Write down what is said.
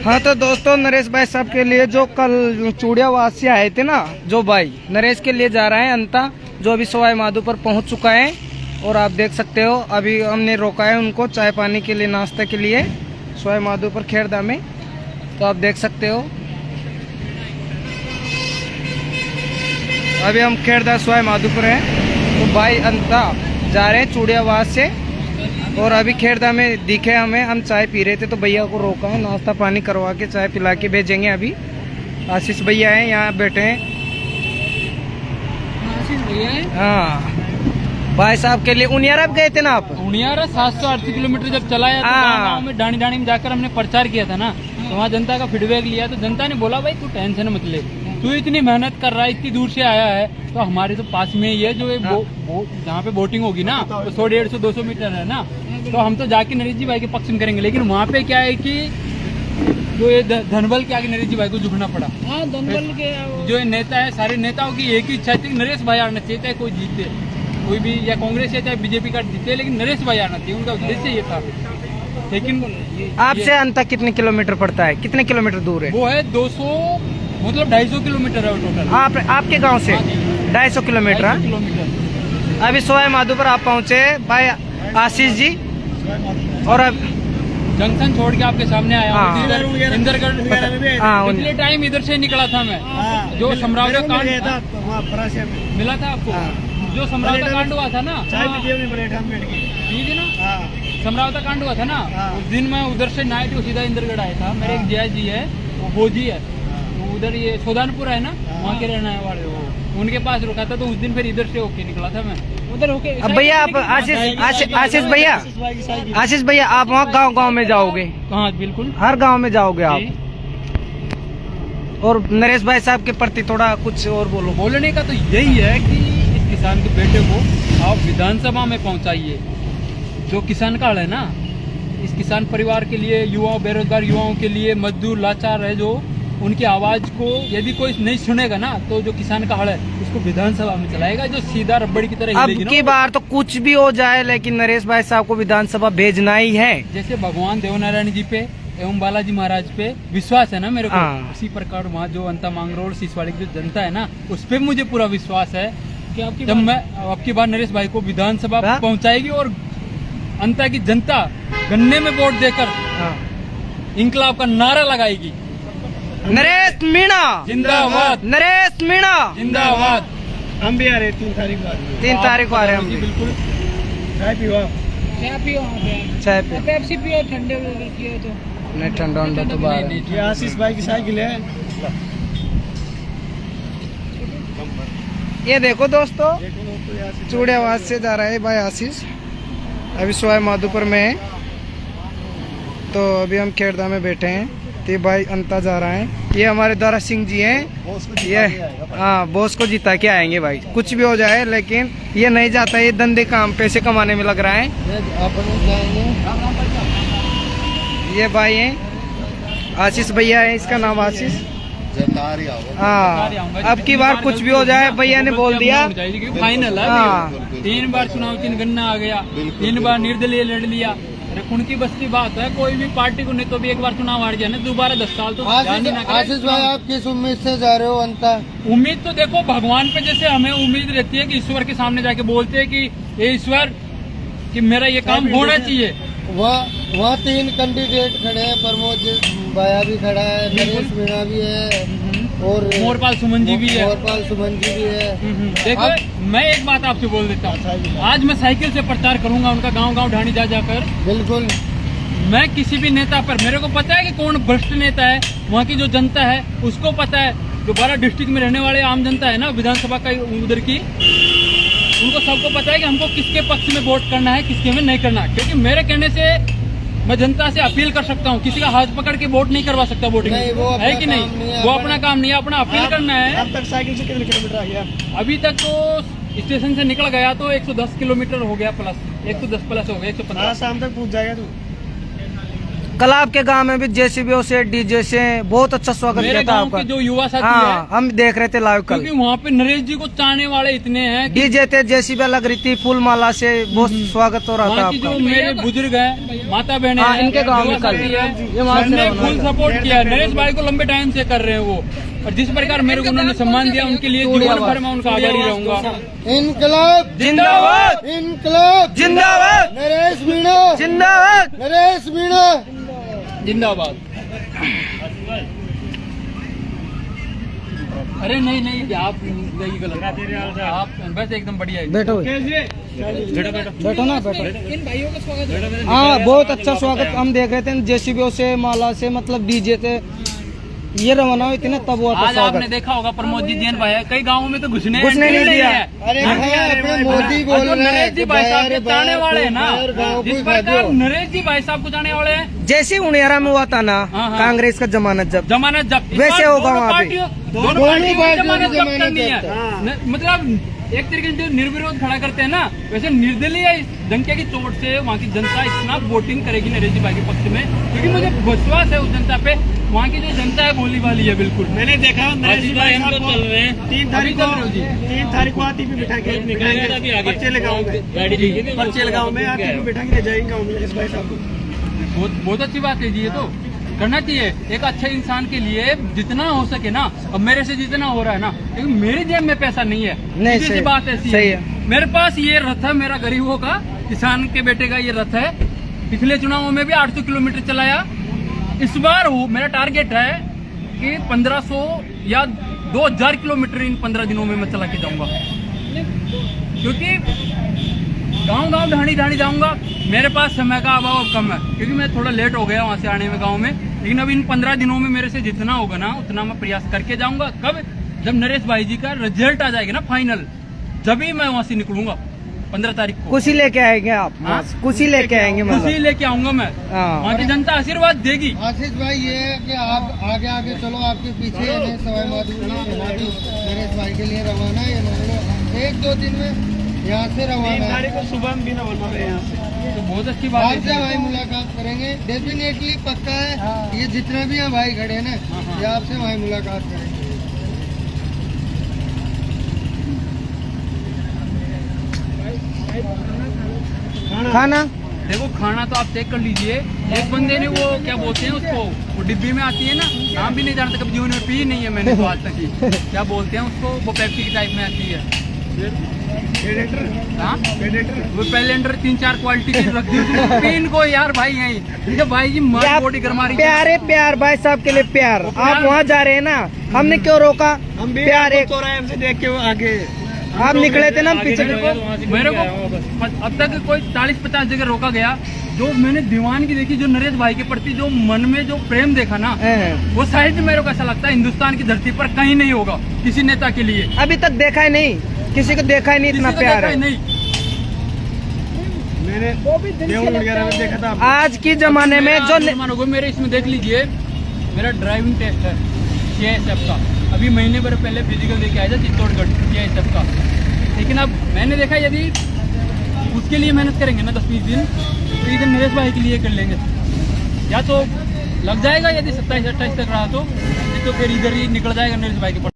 हाँ तो दोस्तों, नरेश भाई साहब के लिए जो कल चूड़ियावास से आए थे ना, जो भाई नरेश के लिए जा रहे हैं अंता, जो अभी सवाई माधोपुर पहुंच चुका है। और आप देख सकते हो अभी हमने रोका है उनको चाय पानी के लिए, नाश्ते के लिए सवाई माधोपुर खेड़दा में। तो आप देख सकते हो अभी हम खेड़दा सवाई माधोपुर हैं। तो भाई अंता जा रहे हैं चूड़ियावास से, और अभी खेड़दा में दिखे हमें, हम चाय पी रहे थे तो भैया को रोका है, नाश्ता पानी करवा के चाय पिला के भेजेंगे। अभी आशीष भैया हैं यहाँ बैठे हैं। आशीष भैया है? हाँ भाई साहब के लिए। उनियारा गए थे ना आप? उनियारा 780 किलोमीटर जब चलाया तो गाँव में डाणी डाणी में जाकर हमने प्रचार किया था ना, तो वहाँ जनता का फीडबैक लिया। तो जनता ने बोला भाई तू टेंशन मत ले, तू इतनी मेहनत कर रहा है, इतनी दूर से आया है, तो हमारे तो पास में ही है जो जहाँ पे बोटिंग होगी ना, तो 100, 150, 200 मीटर है ना, तो हम तो जाके नरेश जी भाई के पक्ष में करेंगे। लेकिन वहाँ पे क्या है कि जो ये धनबल के आगे नरेश जी भाई को झुकना पड़ा। हाँ, धनबल के जो ये नेता है, सारे नेताओं की एक ही इच्छा थी, नरेश भाई आना चाहिए, चाहे कोई जीते, कोई भी, या कांग्रेस या चाहे बीजेपी का जीते, लेकिन नरेश भाई आना चाहिए, उनका उद्देश्य ये था। लेकिन आपसे अंता कितने किलोमीटर पड़ता है, कितने किलोमीटर दूर है? वो है 200, मतलब 250 किलोमीटर है टोटल। आपके गांव से 250 किलोमीटर। अभी सवाई माधोपुर आप पहुंचे भाई आशीष जी, और अब जंक्शन छोड़ के आपके सामने आया हूँ। इंदरगढ़ पिछले टाइम इधर से निकला था मैं, जो समरावता कांड मिला था आपको, जो समरावता कांड हुआ था ना, ठीक है ना, समरावता कांड हुआ था ना, उस दिन मैं उधर से नाइट को सीधा इंदरगढ़ आया था। मेरे एक जया जी है, वो भोजी है, उधर ये सोदानपुर है ना, वहाँ के रहने वाले, वो उनके पास रुका था। तो उस दिन फिर इधर से होके निकला था मैं, उधर होके। अब भैया आप आशीष भैया आप वहाँ गांव में जाओगे? हाँ बिल्कुल, हर गांव में जाओगे आप। और नरेश भाई साहब के प्रति थोड़ा कुछ और बोलो। बोलने का तो यही है कि इस किसान के बेटे को आप विधानसभा में पहुँचाइए। जो किसान काल है ना, इस किसान परिवार के लिए, युवाओं, बेरोजगार युवाओं के लिए, मजदूर लाचार है, जो उनकी आवाज को यदि कोई नहीं सुनेगा ना, तो जो किसान का हल है उसको विधानसभा में चलाएगा, जो सीधा रबड़ की तरह हिलेगी। अब की बार तो कुछ भी हो जाए, लेकिन नरेश भाई साहब को विधानसभा भेजना ही है। जैसे भगवान देवनारायण जी पे एवं बालाजी महाराज पे विश्वास है ना मेरे को, उसी प्रकार वहाँ जो अंता मांगरोल सिसवाड़ी की जो जनता है ना, उस पर मुझे पूरा विश्वास है कि जब मैं आपकी बार नरेश भाई को विधानसभा पहुँचाएगी और अंता की जनता गन्ने में वोट देकर इंकलाब का नारा लगाएगी। नरेश मीणा जिंदाबाद, नरेश मीणा जिंदाबाद। हम भी आ रहे 3 तारीख को, 3 तारीख को आ रहे हैं हम भी। बिल्कुल, चाय पियो, चाय पियो, पेप्सी पियो, ठंडे पियो तो नहीं, ठंडा उंडा तो बाहर। ये आशीष भाई की साइकिल है। ये देखो दोस्तों, चूड़ियावास से जा रहा है भाई आशीष, अभी सवाई माधोपुर में है। तो अभी हम खेड़दा में बैठे हैं, तो भाई अंता जा रहा है। ये हमारे द्वारा सिंह जी हैं, ये हाँ बॉस को जिता के आएंगे भाई, कुछ भी हो जाए, लेकिन ये नहीं जाता, ये धंधे काम पैसे कमाने में लग रहा है। ये भाई हैं आशीष भैया है, इसका नाम आशीष। हाँ, अब की बार कुछ भी हो जाए, भैया ने बोल दिया फाइनल है। हाँ, 3 बार चुनाव चिन्ह गन्ना आ गया, 3 बार निर्दलीय लड़ लिया। उनकी बस की बात है, कोई भी पार्टी को नहीं तो भी एक बार चुनाव हार जाए ना, दोबारा 10 साल तो आशीष भाई आप किस उम्मीद से जा रहे हो अंता? उम्मीद तो देखो भगवान पे जैसे हमें उम्मीद रहती है कि ईश्वर के सामने जाके बोलते हैं कि ये ईश्वर कि मेरा ये काम होना चाहिए। वहाँ 3 कैंडिडेट खड़े हैं, प्रमोद भाया भी खड़ा है, नरेश मीणा भी है, और मोरपाल सुमन जी भी है। देखो मैं एक बात आपसे बोल देता हूँ, आज मैं साइकिल से प्रचार करूंगा उनका गांव-गांव ढाणी जा जाकर। बिल्कुल, मैं किसी भी नेता पर, मेरे को पता है कि कौन भ्रष्ट नेता है, वहाँ की जो जनता है उसको पता है, जो 12 डिस्ट्रिक्ट में रहने वाले आम जनता है ना, विधानसभा का उधर की, उनको सबको पता है कि हमको किसके पक्ष में वोट करना है, किसके में नहीं करना। क्योंकि मेरे कहने से मैं जनता से अपील कर सकता हूँ, किसी का हाथ पकड़ के वोट नहीं करवा सकता वोटिंग, है कि नहीं? वो अपना काम नहीं है, अपना अपील करना है। अब तक साइकिल से कितने किलोमीटर आ गया? अभी तक तो स्टेशन से निकल गया तो 110 किलोमीटर हो गया, प्लस 110 प्लस हो गया, 115। शाम तक पहुँच जाएगा तू। कल आपके गांव में भी जेसीबी से डीजे से बहुत अच्छा स्वागत मेरे किया था गांव आपका। के जो युवा साथी हाँ, हम देख रहे थे लाइव कल। क्योंकि वहाँ पे नरेश जी को चाहने वाले इतने हैं कि डीजे थे, जेसीबी लग रही थी, फूल माला से बहुत स्वागत हो रहा था वहाँ की जो आपका। मेरे बुजुर्ग हैं, माता बहने हाँ, हैं, इनके गांव में युवा कल साथी हैं, ये वहाँ से सबने रवाना फुल हुआ। सपोर्ट किया। नरेश भाई को लंबे टाइम से कर रहे हैं वो, और जिस प्रकार मेरे को उन्होंने सम्मान दिया उनके लिए जीवन भर मैं उनका आभारी रहूंगा। इनकलाब जिंदाबाद, इनकलाब जिंदाबाद, नरेश मीणा जिंदाबाद। नरेश मीणा जिंदाबाद। अरे नहीं नहीं, आप नहीं गलत, आप बस एकदम बढ़िया है। बैठो बैठो ना, बैठो। इन भाइयों का स्वागत। हाँ, बहुत अच्छा स्वागत हम देख रहे थे, जेसीबी से, माला से, मतलब डीजे से ये रवाना हुए थे ना, तब हुआ था आज आपने स्वागत। देखा होगा प्रमोद जी जैन भाई है, कई गाँवों में तो घुसने घुसने नहीं entry दिया। है। अरे भैया अपने मोदी और बोल जो रहे नरेश जी भाई साहब के चाहने वाले हैं ना, गाँव जिस को प्रकार नरेश जी भाई साहब को चाहने वाले हैं, जैसे उनियारा में हुआ था ना हाँ, हाँ। कांग्रेस का जमानत जब, जमानत जब्त, इस वैसे बार होगा दोनों वहाँ पे। पार्टियों दोनों की पार्टियों जमानत की जब्त जमानत करनी है। जब्त, मतलब एक तरीके से जो निर्विरोध खड़ा करते हैं ना, वैसे निर्दलीय इस डंके की चोट से वहाँ की जनता इतना वोटिंग करेगी नरेश जी भाई के पक्ष में, क्योंकि मुझे विश्वास है उस जनता पे। वहाँ की जो जनता है भोली वाली है बिल्कुल। मैंने देखा नरेश जी भाई साहब को चल रहे हैं, 3 तारीख अभी चल रहे हो जी। 3 तारीख को आती भी बिठा के निकलेंगे पर्चे गाँव में, पर्चे गाँव में आती भी बिठा के ले जाएंगे गाँव में नरेश भाई साहब को। बहुत अच्छी बात है जी, ये तो करना चाहिए एक अच्छे इंसान के लिए, जितना हो सके ना। अब मेरे से जितना हो रहा है ना, क्योंकि मेरी जेब में पैसा नहीं है, नहीं, सीधी सी सही- बात ऐसी सही है। मेरे पास ये रथ है, मेरा गरीबों का, किसान के बेटे का ये रथ है। पिछले चुनावों में भी 800 किलोमीटर चलाया। इस बार मेरा टारगेट है कि 1500 या 2000 किलोमीटर इन 15 दिनों में मैं चला के जाऊंगा, क्योंकि गांव ढाणी जाऊंगा। मेरे पास समय का अभाव कम है, क्योंकि मैं थोड़ा लेट हो गया वहां से आने में गांव में, लेकिन अब इन 15 दिनों में मेरे से जितना होगा ना उतना मैं प्रयास करके जाऊंगा। कब? जब नरेश भाई जी का रिजल्ट आ जाएगा ना फाइनल, जब ही मैं वहां से निकलूंगा 15 तारीख को। खुशी लेके आएंगे आप? हाँ? खुशी लेके आएंगे खुशी मतलब। लेके आऊंगा मैं, हाँ। वहाँ की जनता आशीर्वाद देगी। आशीष भाई ये है कि आप आगे आगे चलो, आपके पीछे इन्हें सवाई माधोपुर नरेश भाई के लिए रवाना है। इन्होंने 1-2 दिन में यहाँ से 3 रवाना है। तारीख को सुबह में भी रवाना है यहाँ से। तो बहुत अच्छी बात आपसे है। भाई मुलाकात करेंगे, डेफिनेटली पक्का है। ये जितना भी यहाँ भाई खड़े हैं ना, ये आपसे भाई मुलाकात करेंगे। खाना देखो खाना तो आप चेक कर लीजिए। एक बंदे ने वो क्या बोलते हैं उसको, वो डिब्बी में आती है ना, नाम भी नहीं जानता, कभी जीवन में पी नहीं है मैंने तो आज तक ही। क्या बोलते हैं उसको, वो पेप्सी की टाइप में आती है। हाँ, वो पहले अंडर 3-4 क्वालिटी की रख दी उसने, पीन को यार भाई यही। ठीक है भाई जी, मस्त बॉडी गरमा रही है। प्यारे प्यार भाई साहब के लिए प्यार। आप वहाँ जा रहे हैं ना, हमने क्यों रोका? हम भी प्यार एक, चौराहे से देख के वो आगे आप निकले थे ना, हम पीछे। मेरे को अब तक कोई 40-50 जगह रोका गया। जो मैंने दीवानगी देखी, जो नरेश भाई के प्रति जो मन में जो प्रेम देखा ना, वो शायद मेरे को ऐसा लगता है हिंदुस्तान की धरती पर कहीं नहीं होगा किसी नेता के लिए। अभी तक देखा ही नहीं, किसी को देखा ही नहीं, इतना किसी को प्यार देखा ही है। नहीं। मैंने देवल वगैरह में देखा था। आज के जमाने में जो मानोगे, मेरे इसमें देख लीजिए, मेरा ड्राइविंग टेस्ट है CISF का। अभी महीने भर पहले फिजिकल देके आया था चित्तौड़गढ़ CISF का। लेकिन अब मैंने देखा यदि उसके लिए मेहनत करेंगे ना 10-20 दिन, तो इधर नरेश भाई के लिए कर लेंगे। या तो लग जाएगा, यदि 27-28 तक रहा तो, नहीं तो फिर इधर ही निकल जाएगा नरेश भाई के।